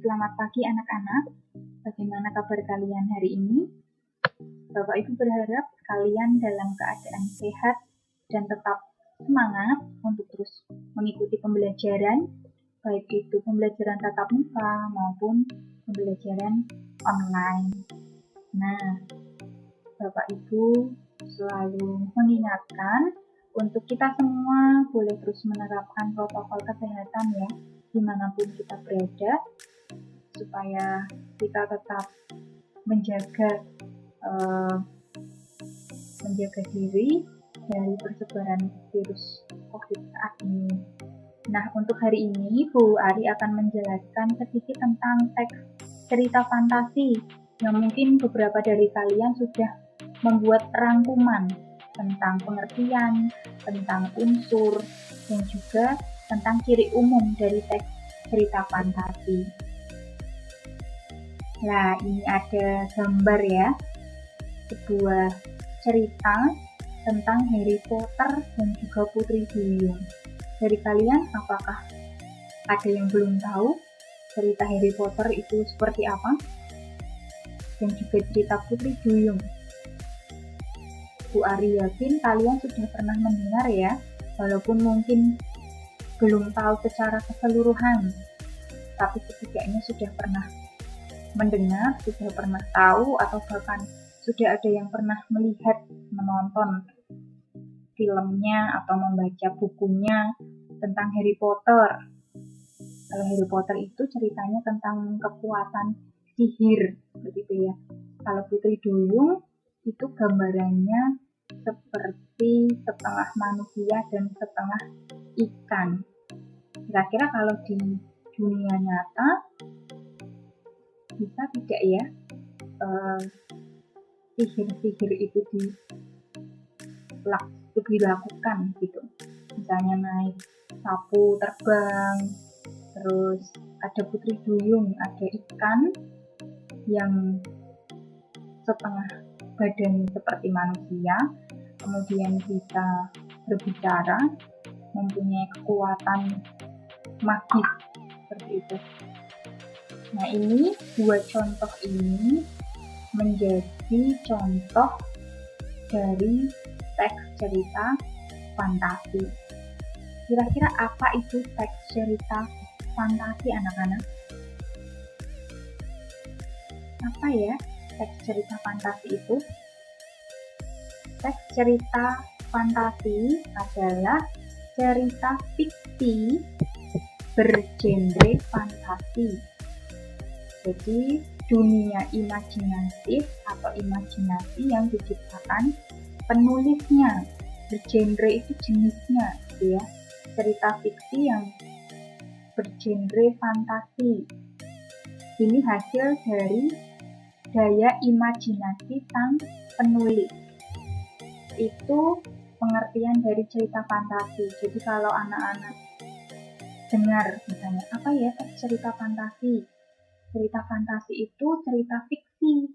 Selamat pagi anak-anak, bagaimana kabar kalian hari ini? Bapak Ibu berharap kalian dalam keadaan sehat dan tetap semangat untuk terus mengikuti pembelajaran, baik itu pembelajaran tatap muka maupun pembelajaran online. Nah, Bapak Ibu selalu mengingatkan untuk kita semua boleh terus menerapkan protokol kesehatan ya, dimanapun kita berada, supaya kita tetap menjaga diri dari persebaran virus COVID saat ini. Nah, untuk hari ini Bu Ari akan menjelaskan sedikit tentang teks cerita fantasi yang mungkin beberapa dari kalian sudah membuat rangkuman tentang pengertian, tentang unsur, dan juga tentang ciri umum dari teks cerita fantasi. Nah, ini ada gambar ya, sebuah cerita tentang Harry Potter dan juga Putri Duyung. Dari kalian, apakah ada yang belum tahu cerita Harry Potter itu seperti apa? Dan juga cerita Putri Duyung. Bu Ari yakin kalian sudah pernah mendengar ya, walaupun mungkin belum tahu secara keseluruhan, tapi setidaknya sudah pernah mendengar, sudah pernah tahu, atau bahkan sudah ada yang pernah melihat, menonton filmnya atau membaca bukunya tentang Harry Potter. Kalau Harry Potter itu ceritanya tentang kekuatan sihir, begitu ya. Kalau Putri Duyung itu gambarannya seperti setengah manusia dan setengah ikan. Kira-kira kalau di dunia nyata bisa tidak ya sihir-sihir itu dilakukan gitu. Misalnya naik sapu terbang, terus ada Putri Duyung, ada ikan yang setengah badan seperti manusia, kemudian bisa berbicara, mempunyai kekuatan magis seperti itu. Nah, ini dua contoh ini menjadi contoh dari teks cerita fantasi. Kira-kira apa itu teks cerita fantasi anak-anak? Apa ya teks cerita fantasi itu? Teks cerita fantasi adalah cerita fiksi bergenre fantasi. Jadi dunia imajinatif atau imajinasi yang diciptakan penulisnya, bergenre itu jenisnya gitu ya. Cerita fiksi yang bergenre fantasi. Ini hasil dari daya imajinasi sang penulis. Itu pengertian dari cerita fantasi. Jadi kalau anak-anak dengar misalnya, apa ya cerita fantasi? Cerita fantasi itu cerita fiksi.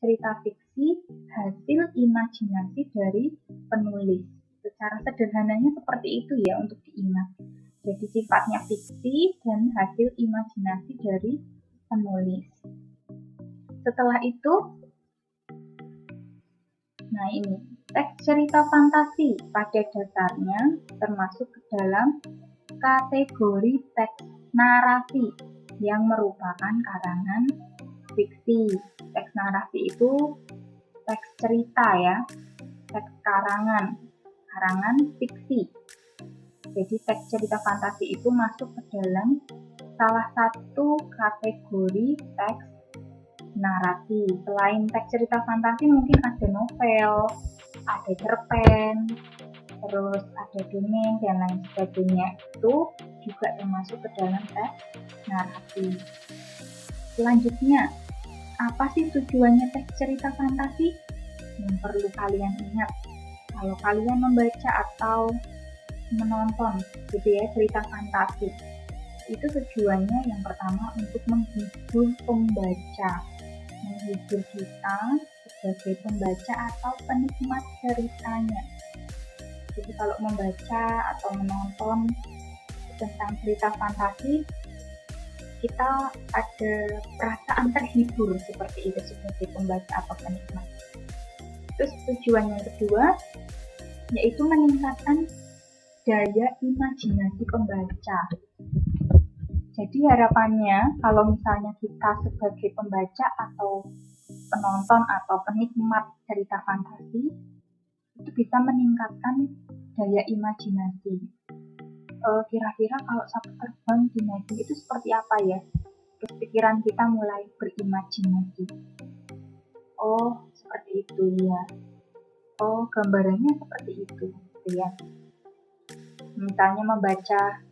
Cerita fiksi hasil imajinasi dari penulis. Secara sederhananya seperti itu ya untuk diingat. Jadi sifatnya fiksi dan hasil imajinasi dari penulis. Setelah itu, nah ini, teks cerita fantasi pada dasarnya termasuk ke dalam kategori teks narasi yang merupakan karangan fiksi. Teks narasi itu teks cerita ya, teks karangan fiksi. Jadi teks cerita fantasi itu masuk ke dalam salah satu kategori teks narasi. Selain teks cerita fantasi mungkin ada novel, ada cerpen, terus ada dongeng dan lain sebagainya. Itu juga termasuk ke dalam teks narasi. Selanjutnya, apa sih tujuannya teks cerita fantasi? Yang perlu kalian ingat kalau kalian membaca atau menonton gitu ya cerita fantasi. Itu tujuannya yang pertama untuk menghibur pembaca, menghibur kita sebagai pembaca atau penikmat ceritanya. Jadi kalau membaca atau menonton tentang cerita fantasi, kita ada perasaan terhibur seperti itu sebagai pembaca atau penikmat. Terus tujuan yang kedua yaitu meningkatkan daya imajinasi pembaca. Jadi harapannya kalau misalnya kita sebagai pembaca atau penonton atau penikmat cerita fantasi itu bisa meningkatkan daya imajinasi. Kira-kira kalau sapu terbang di Nadi itu seperti apa ya? Terus pikiran kita mulai berimajinasi. Oh, seperti itu ya. Oh, gambarannya seperti itu ya. Misalnya membaca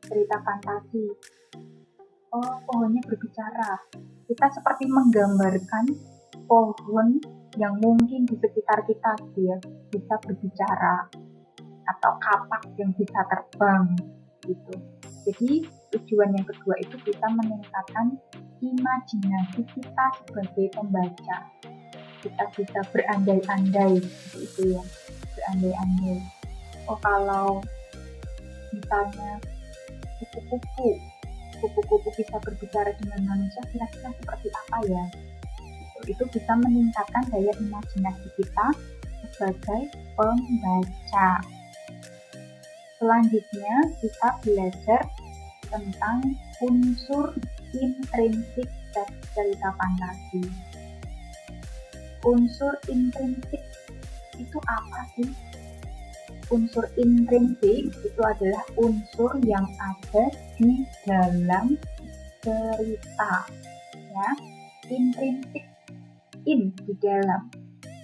cerita fantasi. Oh, pohonnya berbicara. Kita seperti menggambarkan pohon yang mungkin di sekitar kita dia bisa berbicara atau kapak yang bisa terbang gitu. Jadi tujuan yang kedua itu bisa meningkatkan imajinasi kita sebagai pembaca. Kita bisa berandai-andai gitu ya, berandai-andai. Oh, kalau misalnya kupu-kupu bisa berbicara dengan manusia, kira-kira seperti apa ya? Itu bisa meningkatkan daya imajinasi kita sebagai pembaca. Selanjutnya kita belajar tentang unsur intrinsik teks cerita fantasi. Unsur intrinsik itu apa sih? Unsur intrinsik itu adalah unsur yang ada di dalam cerita, ya. Intrinsik, di dalam.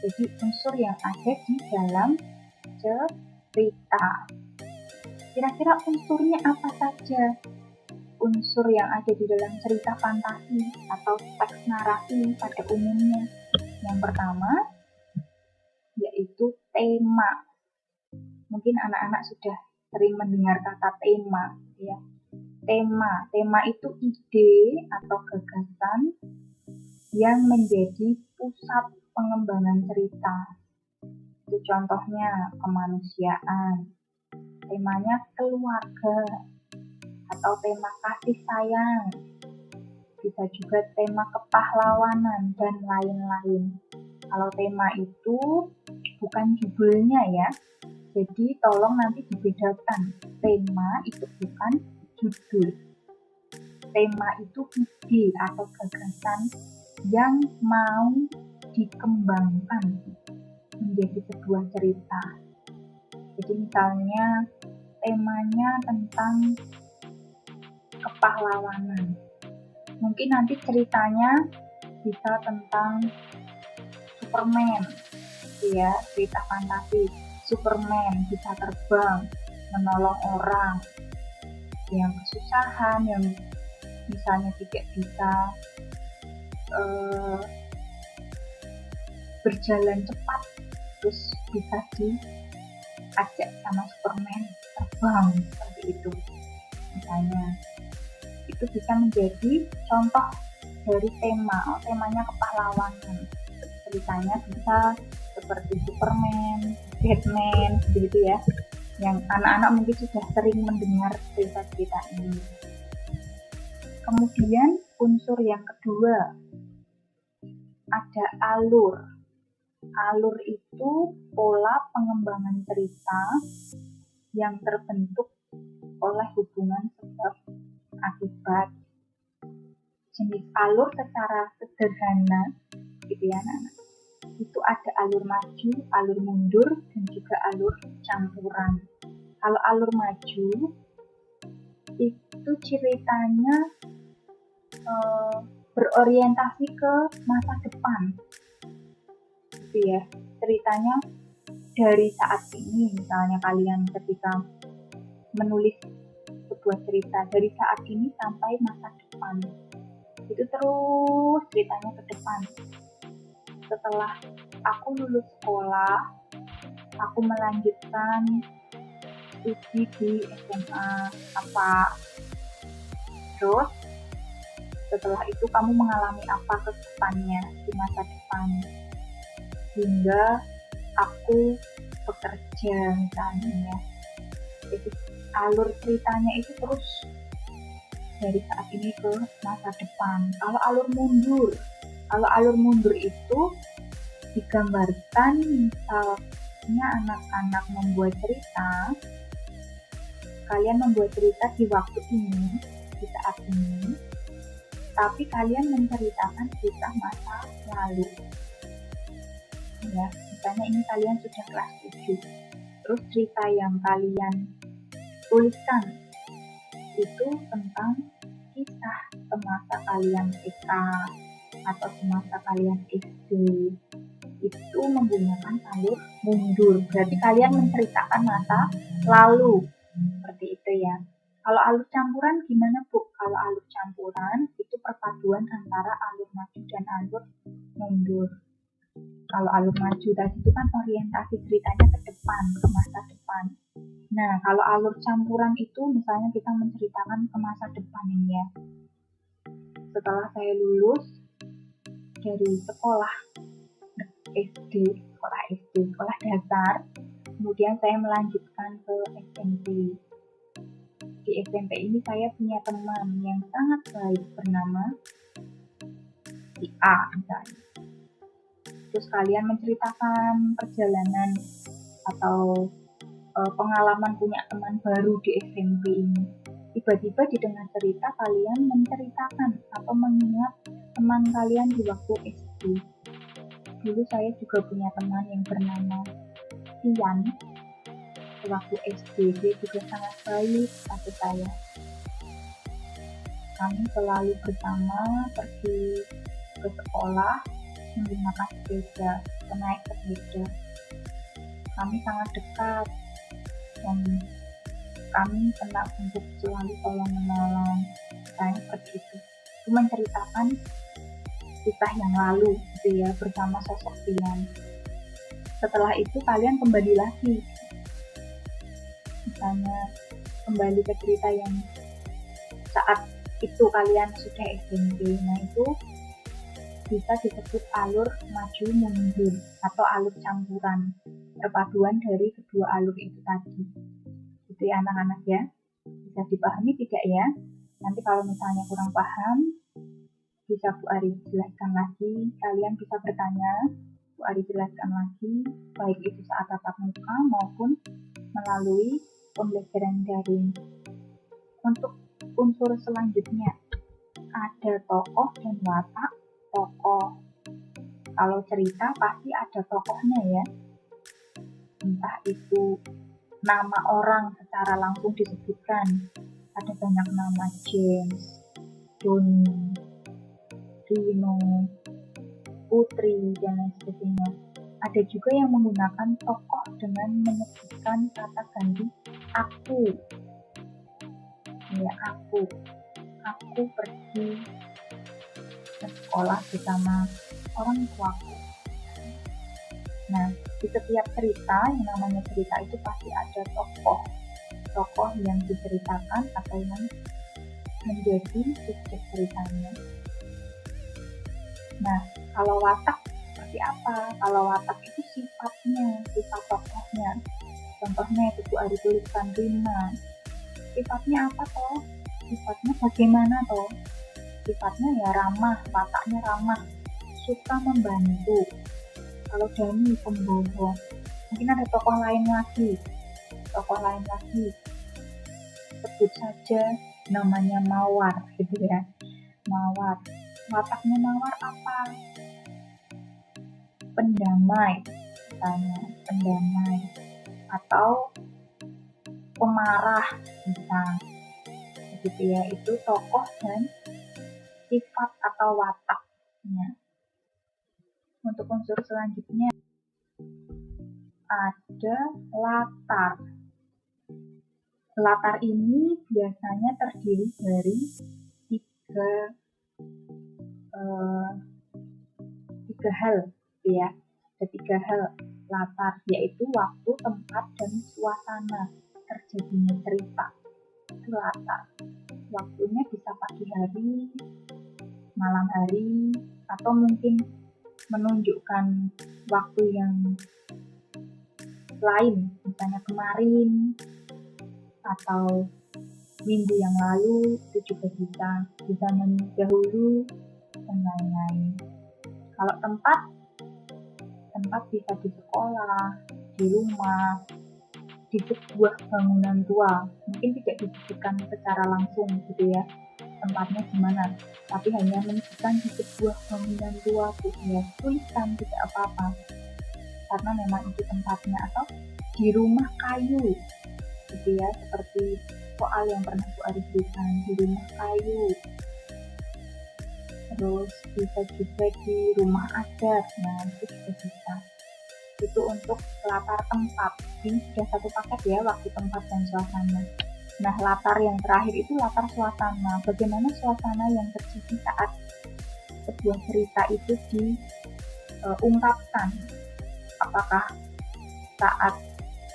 Jadi unsur yang ada di dalam cerita. Kira-kira unsurnya apa saja? Unsur yang ada di dalam cerita fantasi atau teks narasi pada umumnya. Yang pertama yaitu tema. Mungkin anak-anak sudah sering mendengar kata tema, ya. Tema itu ide atau gagasan yang menjadi pusat pengembangan cerita. Itu contohnya kemanusiaan. Temanya keluarga atau tema kasih sayang, bisa juga tema kepahlawanan dan lain-lain. Kalau tema itu bukan judulnya ya, jadi tolong nanti dibedakan. Tema itu bukan judul. Tema itu ide atau gagasan yang mau dikembangkan menjadi sebuah cerita. Jadi misalnya temanya tentang kepahlawanan. Mungkin nanti ceritanya bisa tentang Superman, ya, cerita fantasi. Superman bisa terbang, menolong orang yang kesusahan, yang misalnya tidak bisa berjalan cepat, terus bisa diajak sama Superman terbang seperti itu. Misalnya itu bisa menjadi contoh dari tema. Temanya kepahlawanan, ceritanya bisa seperti Superman, Batman, begitu ya. Yang anak-anak mungkin sudah sering mendengar cerita-cerita ini. Kemudian unsur yang kedua ada alur. Alur itu pola pengembangan cerita yang terbentuk oleh hubungan sebab akibat. Jenis alur secara sederhana gitu ya anak-anak. Itu ada alur maju, alur mundur, dan juga alur campuran. Kalau alur maju itu ceritanya berorientasi ke masa depan gitu ya. Ceritanya dari saat ini, misalnya kalian ketika menulis sebuah cerita dari saat ini sampai masa depan, itu terus ceritanya ke depan. Setelah aku lulus sekolah, aku melanjutkan studi di SMA apa, terus setelah itu kamu mengalami apa ke depannya di masa depan, hingga aku bekerja misalnya. Jadi alur ceritanya itu terus dari saat ini ke masa depan. Kalau alur mundur itu digambarkan misalnya anak-anak membuat cerita, kalian membuat cerita di waktu ini, di saat ini, tapi kalian menceritakan kisah masa lalu. Ya, misalnya ini kalian sudah kelas 7, terus cerita yang kalian tuliskan itu tentang kisah semasa kalian TK atau semasa kalian SD, itu menggunakan alur mundur. Berarti kalian menceritakan masa lalu, seperti itu ya. Kalau alur campuran gimana Bu? Kalau alur campuran itu perpaduan antara alur maju dan alur mundur. Kalau alur maju tadi itu kan orientasi ceritanya ke depan, ke masa depan. Nah, kalau alur campuran itu misalnya kita menceritakan ke masa depan ini ya. Setelah saya lulus dari sekolah sekolah dasar, kemudian saya melanjutkan ke SMP. Di SMP ini saya punya teman yang sangat baik bernama si A misalnya. Terus kalian menceritakan perjalanan atau pengalaman punya teman baru di SMP ini. Tiba-tiba di tengah cerita kalian menceritakan atau mengingat teman kalian di waktu SD. Dulu saya juga punya teman yang bernama Tian. Di waktu SD dia juga sangat baik pada saya. Kami selalu bersama pergi ke sekolah menggunakan sepeda, naik sepeda. Kami sangat dekat dan kami senang untuk selalu tolong menolong, misalnya seperti itu. Itu menceritakan kisah yang lalu gitu ya, bersama sosok Tian. Setelah itu kalian kembali lagi, misalnya kembali ke cerita yang saat itu kalian sudah SMP. Nah itu bisa disebut alur maju mundur atau alur campuran, perpaduan dari kedua alur itu tadi. Itu ya anak-anak ya, bisa dipahami tidak ya? Nanti kalau misalnya kurang paham bisa Bu Ari jelaskan lagi, kalian bisa bertanya, Bu Ari jelaskan lagi, baik itu saat tatap muka maupun melalui pembelajaran daring. Untuk unsur selanjutnya ada tokoh dan watak tokoh. Kalau cerita pasti ada tokohnya ya, entah itu nama orang secara langsung disebutkan, ada banyak nama, James, Doni, Rino, Putri, dan lain sebagainya. Ada juga yang menggunakan tokoh dengan menyebutkan kata ganti aku. Ya, aku pergi ke sekolah bersama orang tuaku. Nah, di setiap cerita, yang namanya cerita itu pasti ada tokoh yang diceritakan atau yang menjadi subjek ceritanya. Nah, kalau watak seperti apa? Kalau watak itu sifat tokohnya. Contohnya itu Bu Ari tuliskan Rina. Sifatnya apa toh? Sifatnya bagaimana toh? Sifatnya ya ramah, wataknya ramah, suka membantu. Kalau Dani pembohong. Mungkin ada tokoh lain lagi. Sebut saja namanya Mawar gitu ya. Mawar. Wataknya Mawar apa? Pendamai, misalnya pendamai, atau pemarah, misalnya, begitu ya. Itu tokoh dan sifat atau wataknya. Untuk unsur selanjutnya ada latar. Latar ini biasanya terdiri dari tiga hal ya. Ada 3 hal latar, yaitu waktu, tempat, dan suasana terjadinya cerita. Itu latar. Waktunya bisa pagi hari, malam hari, atau mungkin menunjukkan waktu yang lain, misalnya kemarin, atau minggu yang lalu itu juga bisa di zaman dahulu dan lain-lain. Kalau tempat bisa di sekolah, di rumah, di sebuah bangunan tua, mungkin tidak disebutkan secara langsung gitu ya tempatnya di mana, tapi hanya menyebutkan di sebuah bangunan tua gitu ya, tulisan tidak apa-apa karena memang itu tempatnya, atau di rumah kayu gitu ya, seperti soal yang pernah Bu Ari berikan, di rumah kayu. Terus bisa juga di rumah adat, nah itu juga bisa. Itu untuk latar tempat. Ini sudah satu paket ya, waktu, tempat, dan suasana. Nah, latar yang terakhir itu latar suasana. Bagaimana suasana yang terjadi saat sebuah cerita itu diungkapkan. Apakah saat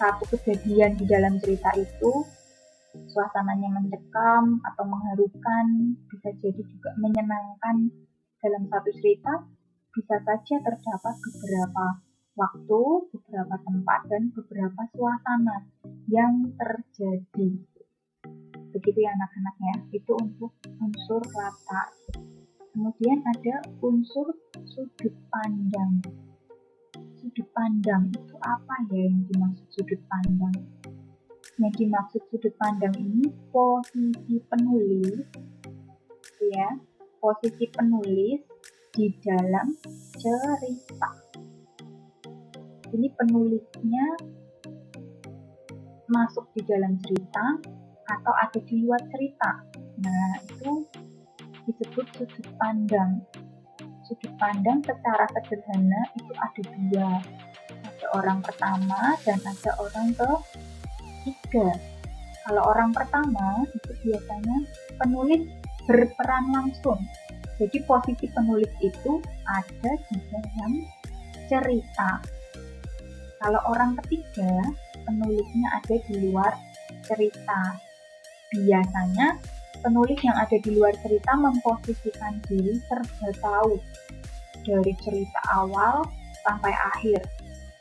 satu kejadian di dalam cerita itu suasananya mencekam atau mengharukan, bisa jadi juga menyenangkan. Dalam satu cerita bisa saja terdapat beberapa waktu, beberapa tempat, dan beberapa suasana yang terjadi. Begitu ya anak-anak ya, itu untuk unsur latar. Kemudian ada unsur sudut pandang. Sudut pandang itu apa ya yang dimaksud sudut pandang? Yang dimaksud sudut pandang ini posisi penulis, ya, posisi penulis di dalam cerita. Ini penulisnya masuk di dalam cerita atau ada di luar cerita. Nah, itu disebut sudut pandang. Sudut pandang secara sederhana itu ada dua. Ada orang pertama dan ada orang ketiga. Kalau orang pertama itu biasanya penulis berperan langsung. Jadi posisi penulis itu ada di dalam cerita. Kalau orang ketiga, penulisnya ada di luar cerita. Biasanya penulis yang ada di luar cerita memposisikan diri serba tahu dari cerita awal sampai akhir.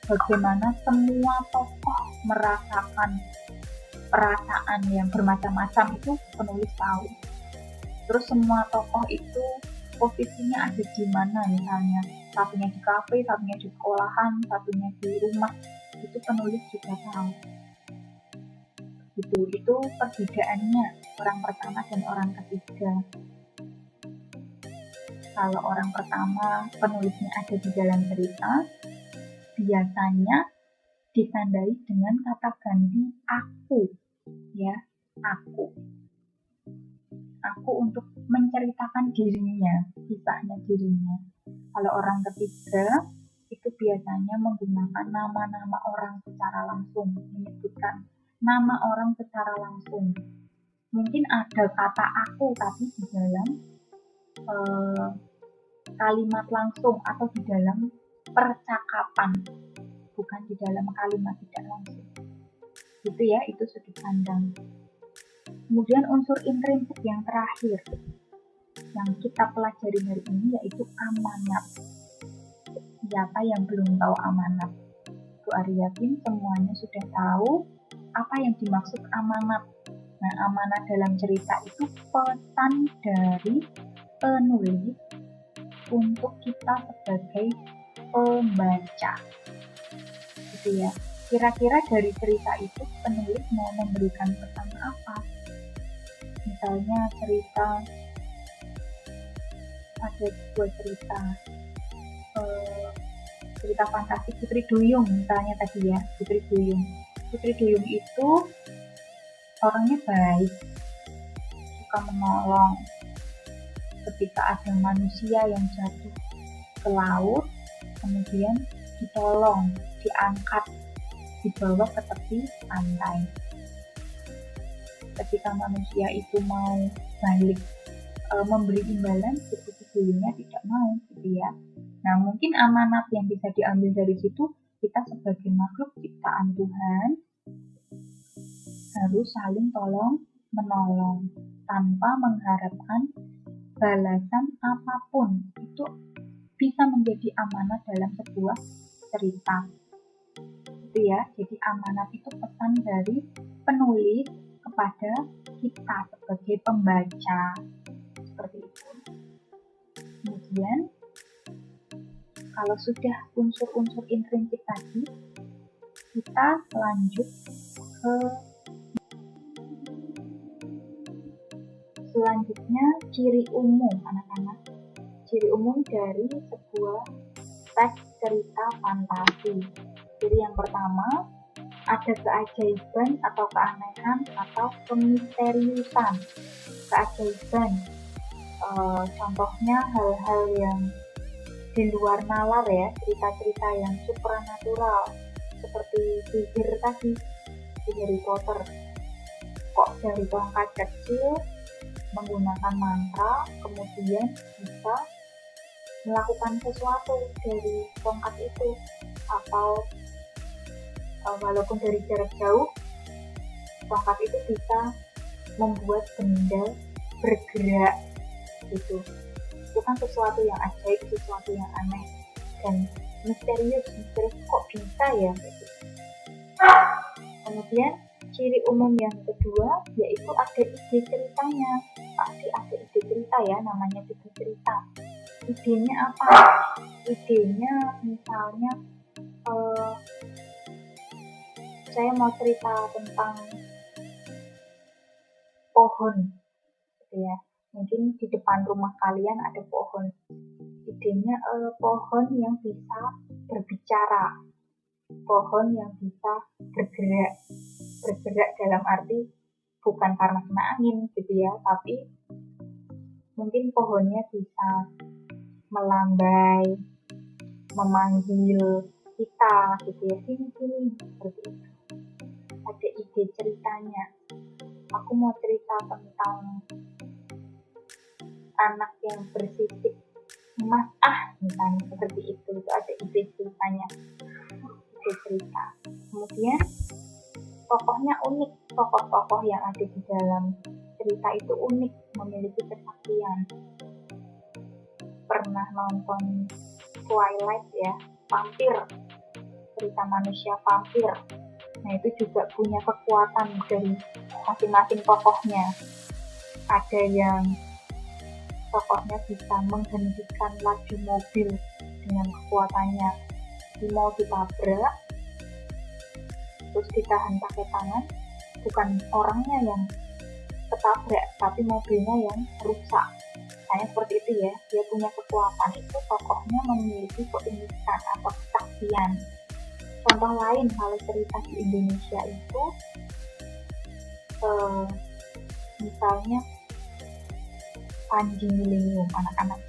Bagaimana semua tokoh merasakan perasaan yang bermacam-macam itu penulis tahu. Terus semua tokoh itu posisinya ada di mana, misalnya satunya di kafe, satunya di sekolahan, satunya di rumah, itu penulis juga tahu. Itu perbedaannya orang pertama dan orang ketiga. Kalau orang pertama penulisnya ada di dalam cerita, biasanya ditandai dengan kata ganti aku, ya, aku untuk menceritakan dirinya, kisahnya dirinya. Kalau orang ketiga itu biasanya menggunakan nama-nama orang secara langsung, menyebutkan nama orang secara langsung. Mungkin ada kata aku tapi di dalam kalimat langsung atau di dalam percakapan, bukan di dalam kalimat tidak langsung. Gitu ya, itu sudut pandang. Kemudian unsur intrinsik yang terakhir yang kita pelajari hari ini yaitu amanat. Siapa yang belum tahu amanat? Bu Ari yakin semuanya sudah tahu apa yang dimaksud amanat. Nah, amanat dalam cerita itu pesan dari penulis untuk kita sebagai pembaca. Gitu ya. Kira-kira dari cerita itu penulis mau memberikan pesan apa? Misalnya ada sebuah cerita fantasi Putri Duyung misalnya tadi ya, Putri Duyung itu orangnya baik, suka menolong. Ketika ada manusia yang jatuh ke laut, kemudian ditolong, diangkat, dibawa ke tepi pantai. Ketika manusia itu mau balik memberi imbalan, Putri Duyungnya tidak mau, gitu ya. Nah, mungkin amanat yang bisa diambil dari situ, kita sebagai makhluk ciptaan Tuhan harus saling tolong menolong tanpa mengharapkan balasan apapun. Itu bisa menjadi amanat dalam sebuah cerita. Itu ya, jadi amanat itu pesan dari penulis kepada kepada kita sebagai pembaca, seperti itu. Kemudian kalau sudah unsur-unsur intrinsik tadi, kita lanjut ke selanjutnya, ciri umum anak-anak. Ciri umum dari sebuah teks cerita fantasi. Ciri yang pertama, ada keajaiban atau keanehan atau kemisteriusan. Keajaiban, contohnya hal-hal yang di luar nalar ya, cerita-cerita yang supranatural seperti sihir tadi di Harry Potter. Kok dari tongkat kecil menggunakan mantra kemudian bisa melakukan sesuatu dari tongkat itu, atau walaupun dari jarak jauh tongkat itu bisa membuat benda bergerak gitu. Itu kan sesuatu yang ajaib, sesuatu yang aneh dan misterius kok bisa ya gitu. Kemudian ciri umum yang kedua yaitu ada ide ceritanya. Pasti ada ide cerita ya, namanya juga cerita. Idenya apa? Idenya misalnya saya mau cerita tentang pohon gitu ya. Mungkin di depan rumah kalian ada pohon. Idenya pohon yang bisa berbicara, pohon yang bisa bergerak. Bergerak dalam arti bukan karena kena angin gitu ya, tapi mungkin pohonnya bisa melambai, memanggil kita gitu ya, sini seperti itu. Ada ide ceritanya. Aku mau cerita tentang anak yang bersisik emas misalnya seperti itu ada ide ceritanya, ide cerita. Kemudian tokohnya unik, tokoh-tokoh yang ada di dalam cerita itu unik, memiliki kesaktian. Pernah nonton Twilight ya, vampir, cerita manusia vampir. Nah itu juga punya kekuatan dari masing-masing tokohnya. Ada yang tokohnya bisa menghentikan laju mobil dengan kekuatannya. Mau ditabrak, terus ditahan pakai tangan, bukan orangnya yang ketabrak, tapi mobilnya yang rusak. Nah, seperti itu ya, dia punya kekuatan itu, tokohnya memiliki keunikan atau kesaktian. Contoh lain kalau cerita di Indonesia itu, misalnya Panji Milenium, anak-anak.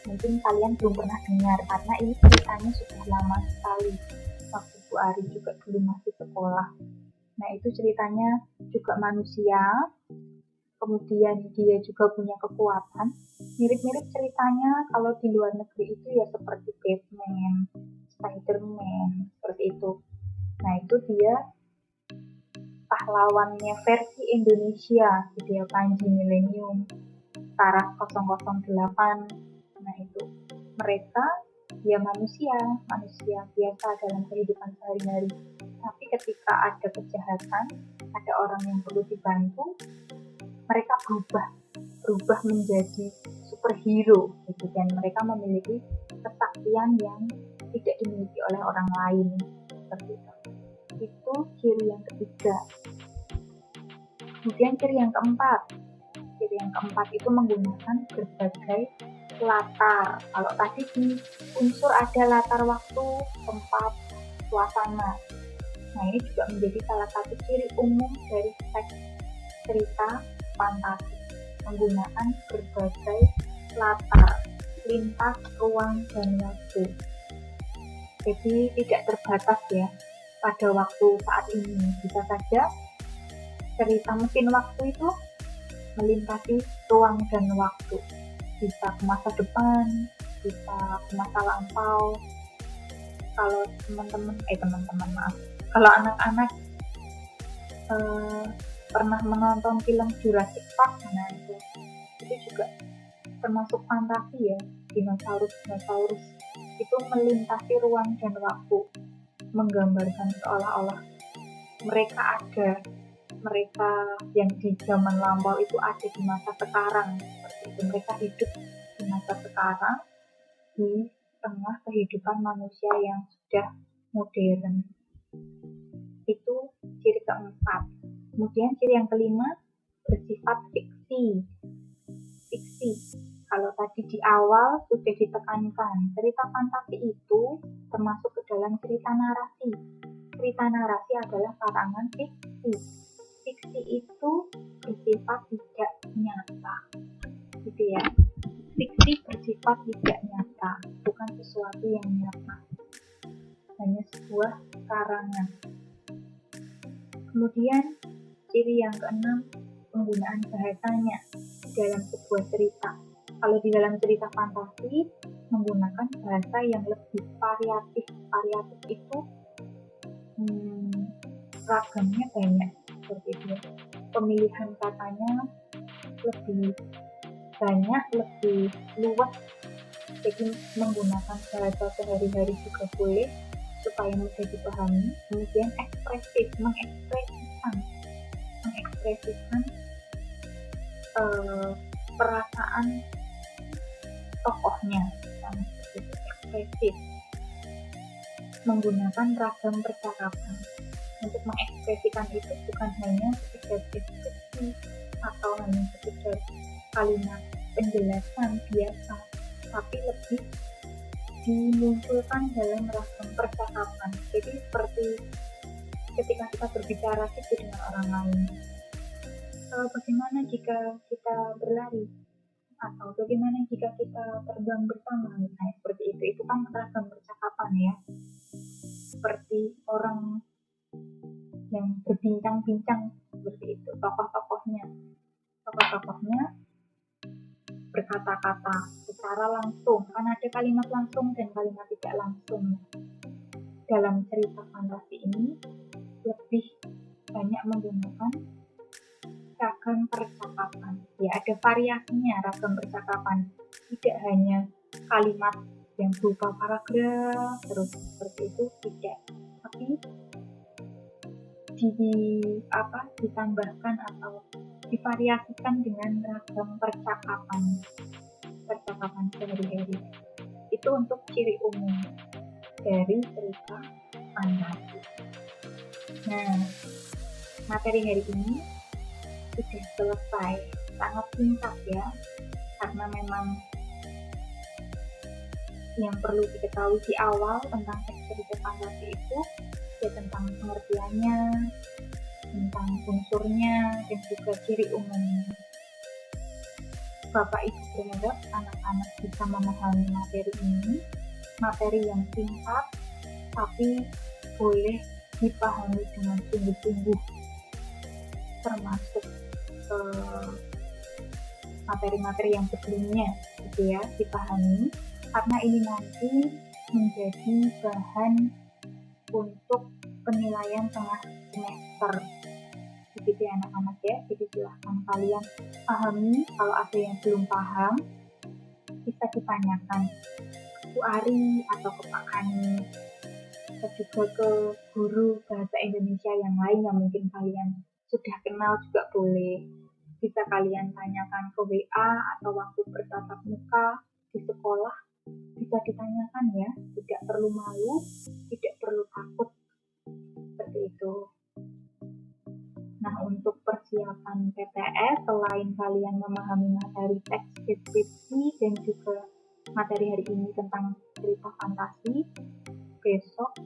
Mungkin kalian belum pernah dengar, karena ini ceritanya sudah lama sekali. Waktu Bu Ari juga dulu masih sekolah. Nah itu ceritanya juga manusia, kemudian dia juga punya kekuatan. Mirip-mirip ceritanya kalau di luar negeri itu ya seperti Batman, Spider-Man, seperti itu. Nah itu dia pahlawannya versi Indonesia, gitu ya, Panji Milenium, Sarah 008. Nah itu mereka ya manusia biasa dalam kehidupan sehari-hari. Tapi ketika ada kejahatan, ada orang yang perlu dibantu, mereka berubah menjadi superhero gitu, dan mereka memiliki kesaktian yang tidak dimiliki oleh orang lain seperti itu. Itu ciri yang ketiga. Kemudian ciri yang keempat itu menggunakan berbagai latar. Kalau tadi di unsur ada latar waktu, tempat, suasana. Nah ini juga menjadi salah satu ciri umum dari teks cerita fantasi, menggunakan berbagai latar, lintas ruang dan waktu. Jadi tidak terbatas ya pada waktu saat ini. Bisa saja cerita mesin waktu itu melintasi ruang dan waktu. Bisa ke masa depan, bisa ke masa lampau. Kalau kalau anak-anak pernah menonton film Jurassic Park, nah itu juga termasuk fantasi ya. Dinosaurus itu melintasi ruang dan waktu, menggambarkan seolah-olah mereka ada mereka yang di zaman lampau itu ada di masa sekarang. Seperti itu, mereka hidup di masa sekarang di tengah kehidupan manusia yang sudah modern. Itu ciri keempat. Kemudian ciri yang kelima, bersifat fiksi. Fiksi. Kalau tadi di awal sudah ditekankan, cerita fantasi itu termasuk ke dalam cerita narasi. Cerita narasi adalah karangan fiksi. Fiksi itu bersifat tidak nyata, gitu ya. Fiksi bersifat tidak nyata, bukan sesuatu yang nyata, hanya sebuah karangan. Kemudian ciri yang keenam, penggunaan bahasanya dalam sebuah cerita. Kalau di dalam cerita fantasi menggunakan bahasa yang lebih variatif. Variatif itu ragamnya banyak, seperti itu. Pemilihan katanya lebih banyak, lebih luas. Jadi menggunakan bahasa sehari-hari juga boleh supaya mudah dipahami. Kemudian ekspresif, mengekspresikan perasaan tokohnya, ekspresif. Menggunakan ragam percakapan. Untuk mengekspresikan itu bukan hanya sekedar deskripsi atau hanya sekedar kalimat penjelasan biasa, tapi lebih dimunculkan dalam ragam percakapan. Jadi seperti ketika kita berbicara itu dengan orang lain, bagaimana jika kita berlari, atau bagaimana jika kita terbang bersama, misalnya seperti itu kan ragam percakapan ya, seperti orang yang berbincang-bincang seperti itu. Tokoh-tokohnya berkata-kata secara langsung, kan ada kalimat langsung dan kalimat tidak langsung. Dalam cerita fantasi ini lebih banyak menggunakan ragam percakapan. Ya, ada variasinya ragam percakapan. Tidak hanya kalimat yang berupa paragraf terus seperti itu, tidak. Tapi ditambahkan atau divariasikan dengan ragam percakapan sehari-hari. Itu untuk ciri umum dari cerita fantasi. Nah, materi hari ini sudah selesai, sangat singkat ya, karena memang yang perlu diketahui di awal tentang cerita fantasi itu ya tentang pengertiannya, tentang unsurnya, dan juga ciri umumnya. Bapak Ibu berharap anak-anak bisa memahami materi ini, materi yang singkat tapi boleh dipahami dengan sungguh-sungguh, termasuk materi-materi yang sebelumnya gitu ya, dipahami, karena ini nanti menjadi bahan untuk penilaian tengah semester. Begitu ya anak-anak ya. Jadi silahkan kalian pahami. Kalau ada yang belum paham bisa ditanyakan ke Bu Ari atau ke Pak Hani, atau juga ke guru bahasa Indonesia yang lain yang mungkin kalian sudah kenal juga boleh. Bisa kalian tanyakan ke WA atau waktu bertatap muka di sekolah, bisa ditanyakan ya, tidak perlu malu, tidak perlu takut, seperti itu. Nah, untuk persiapan PTS, selain kalian memahami materi teks deskripsi dan juga materi hari ini tentang cerita fantasi, besok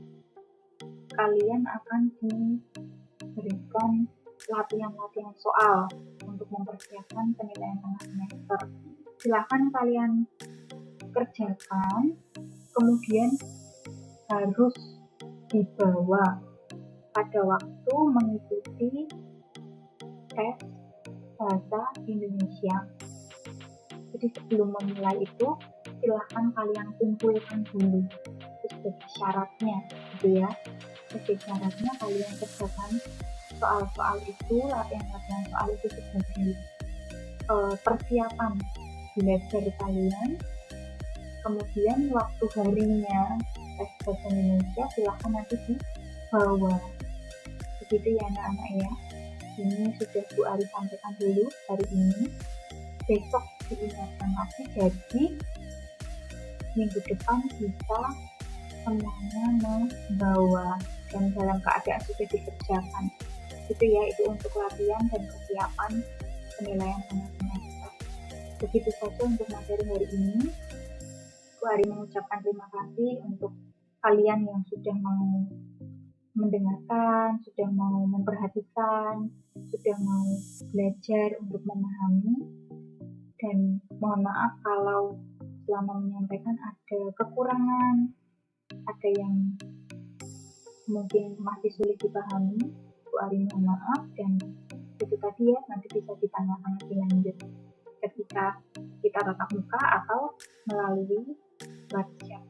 kalian akan diberikan latihan-latihan soal untuk mempersiapkan penilaian tengah semester. Silahkan kalian kerjakan, kemudian harus dibawa pada waktu mengikuti tes bahasa Indonesia. Jadi sebelum memulai itu, silahkan kalian kumpulkan dulu sebagai syaratnya, gitu ya. Sebagai syaratnya kalian kerjakan soal-soal itu, latihan-latihan soal itu sebagai persiapan belajar kalian. Kemudian waktu harinya tes bahasa Indonesia silahkan nanti dibawa. Begitu ya anak-anak ya. Ini sudah Bu Ari sampaikan dulu hari ini. Besok diingatkan lagi, jadi minggu depan kita semuanya membawa dan dalam keadaan sudah dikerjakan. Itu ya, itu untuk latihan dan kesiapan penilaian tengah semester. Begitu saja untuk materi hari ini. Bu Ari mengucapkan terima kasih untuk kalian yang sudah mau mendengarkan, sudah mau memperhatikan, sudah mau belajar untuk memahami, dan mohon maaf kalau selama menyampaikan ada kekurangan, ada yang mungkin masih sulit dipahami. Bu Ari mohon maaf, dan itu tadi ya, nanti bisa ditanyakan lebih lanjut ketika kita tatap muka atau melalui WhatsApp.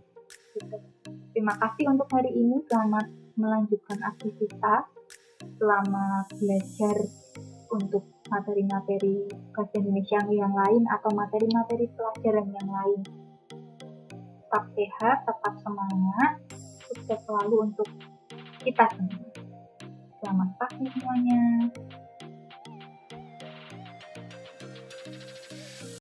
Gitu. Terima kasih untuk hari ini, selamat melanjutkan aktivitas, selamat belajar untuk materi-materi bahasa Indonesia yang lain atau materi-materi pelajaran yang lain. Tetap sehat, tetap semangat, sukses selalu untuk kita semua. Selamat pagi semuanya.